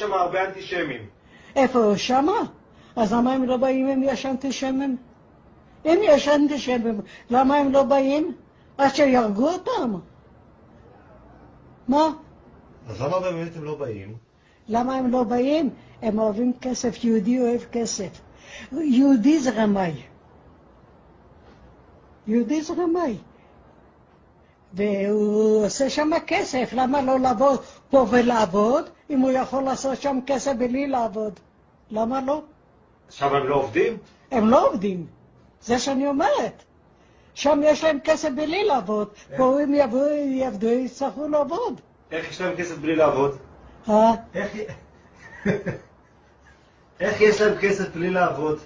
יש שם הרבה אנטישמים. איפה? שמה? אז למה הם לא באים אם יש אנטישמים? אם יש אנטישמים, למה הם לא באים? עד שירגו אותם. מה? אז למה באמת הם לא באים? למה הם לא באים? הם אוהבים כסף, יהודי אוהב כסף. יהודי זה רמאי. יהודי זה רמאי. והוא עושה שם כסף, למה לא לבוא פה ולעבוד, אם הוא יכול לעשות שם כסף בלי לעבוד? למה לא? שם הם לא עובדים? הם לא עובדים, זה שאני אומרת. שם יש להם כסף בלי לעבוד, פה אם יעבדו, יצטרכו לעבוד. איך יש להם כסף בלי לעבוד? איך יש להם כסף בלי לעבוד?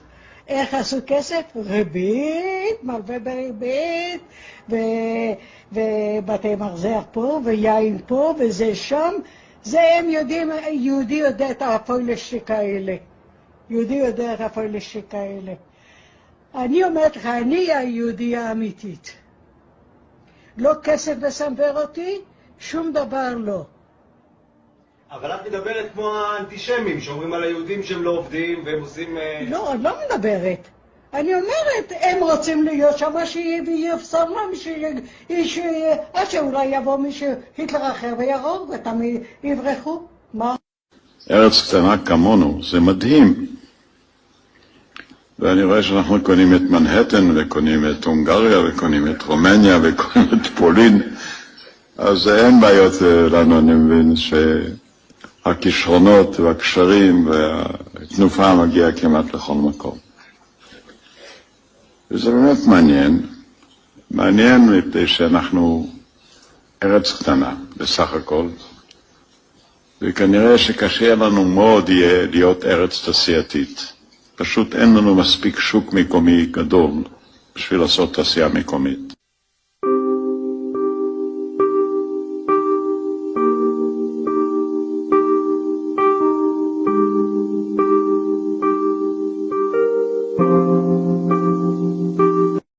איך עשו כסף? ריבית, מלווה בריבית, ובתי מרזח פה, ויין פה, וזה שם. זה הם יודעים, יהודי יודע את הפוילשטיק האלה. יהודי יודע את הפוילשטיק האלה. אני אומרת לך, אני היהודי האמיתית. לא כסף מסנבר אותי, שום דבר לא. אבל את מדברת כמו האנטישמים, שאומרים על היהודים שהם לא עובדים והם עושים... לא, אני לא מדברת. אני אומרת, הם רוצים להיות שם, שיפסר להם, עד שאולי יבוא מישהו, היטלר אחר וירוג, ואתם יברחו. מה? ארץ קטנה כמונו, זה מדהים. ואני רואה שאנחנו קונים את מנהטן, וקונים את הונגריה, וקונים את רומניה, וקונים את פולין. אז אין בעיות לנו, אני מבין שהכישרונות והקשרים והתנופה מגיעה כמעט לכל מקום. וזה באמת מעניין. מעניין מפני שאנחנו ארץ קטנה, בסך הכל. וכנראה שקשה לנו מאוד יהיה להיות ארץ תעשייתית. פשוט אין לנו מספיק שוק מקומי גדול בשביל לעשות תעשייה מקומית.